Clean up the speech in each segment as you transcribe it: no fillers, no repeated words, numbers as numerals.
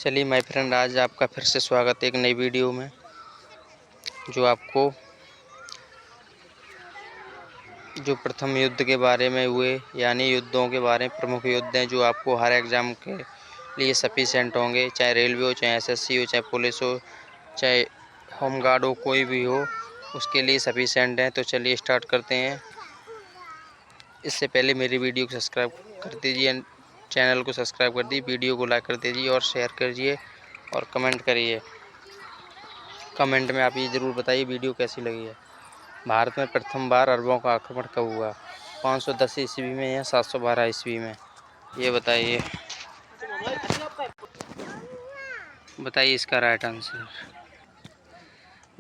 चलिए my friend, आज आपका फिर से स्वागत है एक नई वीडियो में, जो आपको जो प्रथम युद्ध के बारे में हुए, यानी युद्धों के बारे में, प्रमुख युद्ध हैं जो आपको हर एग्ज़ाम के लिए सफिशेंट होंगे, चाहे रेलवे हो, चाहे एसएससी हो, चाहे पुलिस हो, चाहे होमगार्ड हो, कोई भी हो, उसके लिए सफिशेंट हैं। तो चलिए स्टार्ट करते हैं। इससे पहले मेरी वीडियो को सब्सक्राइब कर दीजिए, चैनल को सब्सक्राइब कर दीजिए, वीडियो को लाइक कर दीजिए और शेयर करिए और कमेंट करिए। कमेंट में आप ये ज़रूर बताइए वीडियो कैसी लगी है। भारत में प्रथम बार अरबों का आक्रमण कब हुआ? 510 ईस्वी में या 712 ईस्वी में? ये बताइए। बताइए इसका राइट आंसर।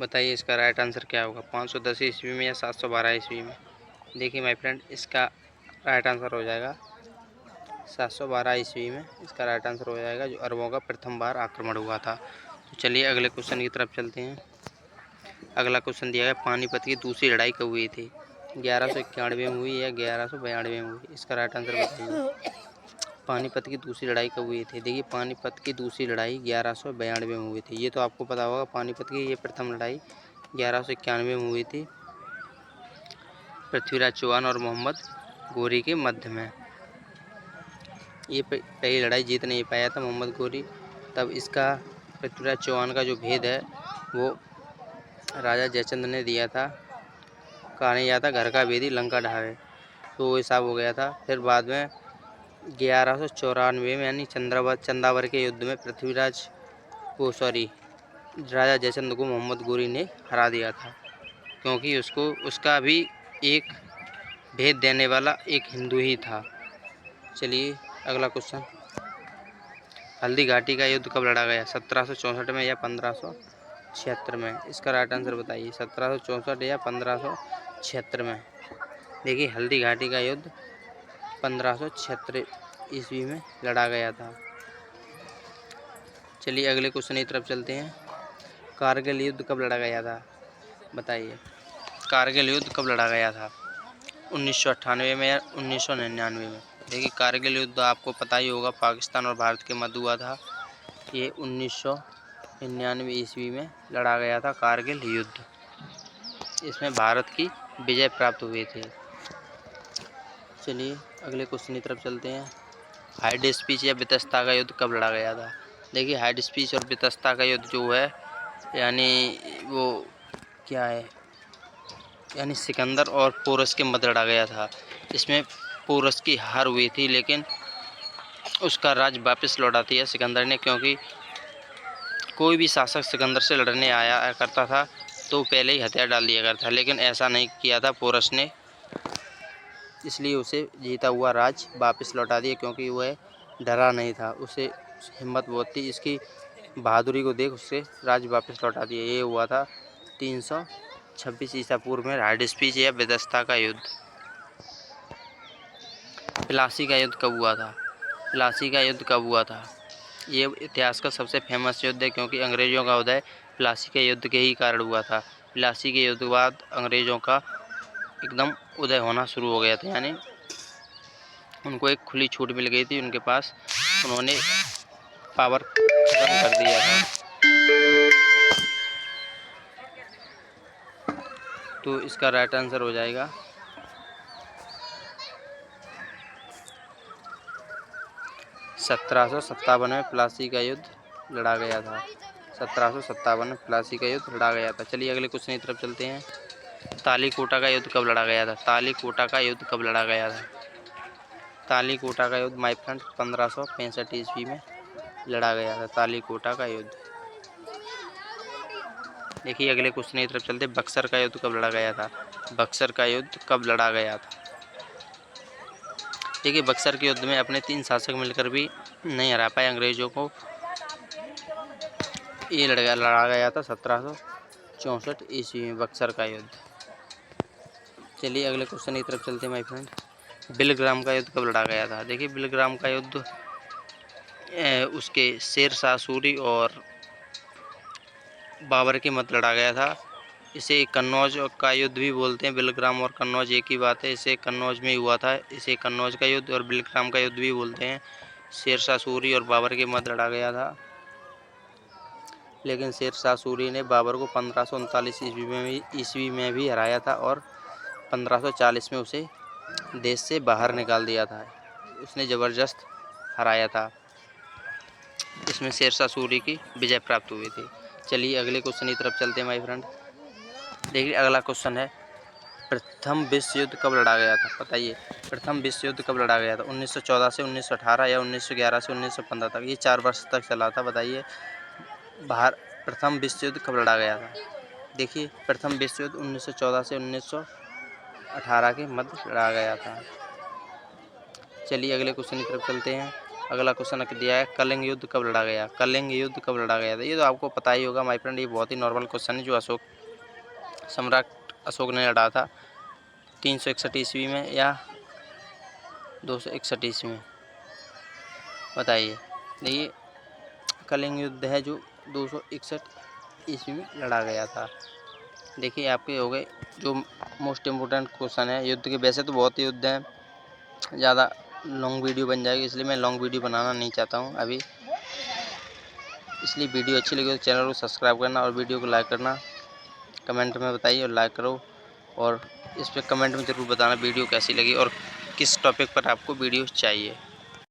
बताइए इसका राइट आंसर क्या होगा? 510 ईस्वी में या 712 ईस्वी में? देखिए माय फ्रेंड, इसका राइट आंसर हो जाएगा 712 ईस्वी में। इसका राइट आंसर हो जाएगा, जो अरबों का प्रथम बार आक्रमण हुआ था। तो चलिए अगले क्वेश्चन की तरफ चलते हैं। अगला क्वेश्चन दिया है, पानीपत की दूसरी लड़ाई कब हुई थी? 1191 में हुई या 1192 में हुई? इसका राइट आंसर बताइए। पानीपत की दूसरी लड़ाई कब हुई थी? देखिए, पानीपत की दूसरी लड़ाई 1192 में हुई थी। ये तो आपको पता होगा। पानीपत की ये प्रथम लड़ाई 1191 में हुई थी, पृथ्वीराज चौहान और मोहम्मद गोरी के मध्य में। ये पहली लड़ाई जीत नहीं पाया था मोहम्मद गोरी। तब इसका पृथ्वीराज चौहान का जो भेद है वो राजा जयचंद ने दिया था। कहा नहीं जाता घर का भेदी लंका ढावे, तो वो हिसाब हो गया था। फिर बाद में 1194 में, यानी चंदावर के युद्ध में राजा जयचंद को मोहम्मद गोरी ने हरा दिया था, क्योंकि उसका भी एक भेद देने वाला एक हिंदू ही था। चलिए अगला क्वेश्चन, हल्दी घाटी का युद्ध कब लड़ा गया? 1764 में या 1576 में? इसका राइट आंसर बताइए। 1764 या 1576 में? देखिए, हल्दी घाटी का युद्ध 1576 ईस्वी में लड़ा गया था। चलिए अगले क्वेश्चन की तरफ चलते हैं। कारगिल युद्ध कब लड़ा गया था? बताइए, कारगिल युद्ध कब लड़ा गया था? 1998 में या 1999 में? देखिए, कारगिल युद्ध आपको पता ही होगा, पाकिस्तान और भारत के मध्य हुआ था। ये 1999 ईस्वी में लड़ा गया था कारगिल युद्ध। इसमें भारत की विजय प्राप्त हुई थी। चलिए अगले क्वेश्चन की तरफ चलते हैं। हाइड स्पीच या वितस्ता का युद्ध कब लड़ा गया था? देखिए, हाइड स्पीच और वितस्ता का युद्ध जो है, यानी वो क्या है, यानी सिकंदर और पोरस के मध्य लड़ा गया था। इसमें पोरस की हार हुई थी, लेकिन उसका राज वापस लौटा दिया सिकंदर ने, क्योंकि कोई भी शासक सिकंदर से लड़ने आया करता था तो पहले ही हथियार डाल दिया करता था, लेकिन ऐसा नहीं किया था पोरस ने, इसलिए उसे जीता हुआ राज वापस लौटा दिया, क्योंकि वह डरा नहीं था, उसे हिम्मत बहुत थी। इसकी बहादुरी को देख उससे राज वापस लौटा दिया। ये हुआ था 326 ईसा पूर्व में हाइड स्पीच या वितस्ता का युद्ध। प्लासी का युद्ध कब हुआ था? प्लासी का युद्ध कब हुआ था? ये इतिहास का सबसे फेमस युद्ध है, क्योंकि अंग्रेज़ों का उदय प्लासी के युद्ध के ही कारण हुआ था। प्लासी के युद्ध के बाद अंग्रेज़ों का एकदम उदय होना शुरू हो गया था, यानी उनको एक खुली छूट मिल गई थी उनके पास, उन्होंने पावर खत्म कर दिया था। तो इसका राइट आंसर हो जाएगा 1757 में प्लासी का युद्ध लड़ा गया था। 1757 में प्लासी का युद्ध लड़ा गया था। चलिए अगले क्वेश्चन की तरफ चलते हैं। तालीकोटा का युद्ध कब लड़ा गया था? तालीकोटा का युद्ध कब लड़ा गया था? तालीकोटा का युद्ध माय फ्रेंड 1565 ईस्वी में लड़ा गया था, तालीकोटा का युद्ध। देखिए अगले क्वेश्चन की तरफ चलते हैं। बक्सर का युद्ध कब लड़ा गया था? बक्सर का युद्ध कब लड़ा गया था? देखिए, बक्सर के युद्ध में अपने 3 शासक मिलकर भी नहीं हरा पाए अंग्रेजों को। ये लड़ा गया था 1764 ईस्वी में, बक्सर का युद्ध। चलिए अगले क्वेश्चन की तरफ चलते हैं माय फ्रेंड। बिलग्राम का युद्ध कब लड़ा गया था? देखिए, बिलग्राम का युद्ध उसके शेर शाह सूरी और बाबर के मध्य लड़ा गया था। इसे कन्नौज का युद्ध भी बोलते हैं। बिलग्राम और कन्नौज एक ही बात है। इसे कन्नौज में ही हुआ था। इसे कन्नौज का युद्ध और बिलग्राम का युद्ध भी बोलते हैं। शेर शाह सूरी और बाबर के मध्य लड़ा गया था। लेकिन शेर शाह सूरी ने बाबर को 1539 ईस्वी में भी हराया था और 1540 में उसे देश से बाहर निकाल दिया था। उसने ज़बरदस्त हराया था। इसमें शेर शाह सूरी की विजय प्राप्त हुई थी। चलिए अगले क्वेश्चन की तरफ चलते हैं माय फ्रेंड। देखिए अगला क्वेश्चन है, प्रथम विश्व युद्ध कब लड़ा गया था? बताइए, प्रथम विश्व युद्ध कब लड़ा गया था? 1914 से 1918 या 1911 से 1915 तक? ये 4 वर्ष तक चला था। बताइए प्रथम विश्व युद्ध कब लड़ा गया था? देखिए प्रथम विश्व युद्ध 1914 से 1918 के मध्य लड़ा गया था। चलिए अगले क्वेश्चन की तरफ चलते हैं। अगला क्वेश्चन दिया है, कलिंग युद्ध कब लड़ा गया? कलिंग युद्ध कब लड़ा गया था? ये तो आपको पता ही होगा माय फ्रेंड, ये बहुत ही नॉर्मल क्वेश्चन है, जो सम्राट अशोक ने लड़ा था 361 ईस्वी में या 261 ईस्वी में? बताइए। देखिए कलिंग युद्ध है जो 261 ईस्वी में लड़ा गया था। देखिए आपके हो गए जो मोस्ट इम्पोर्टेंट क्वेश्चन है युद्ध के। वैसे तो बहुत युद्ध हैं, ज़्यादा लॉन्ग वीडियो बन जाएगी, इसलिए मैं लॉन्ग वीडियो बनाना नहीं चाहता हूँ अभी। इसलिए वीडियो अच्छी लगी तो चैनल को सब्सक्राइब करना और वीडियो को लाइक करना। कमेंट में बताइए और लाइक करो, और इस पर कमेंट में ज़रूर बताना वीडियो कैसी लगी और किस टॉपिक पर आपको वीडियो चाहिए।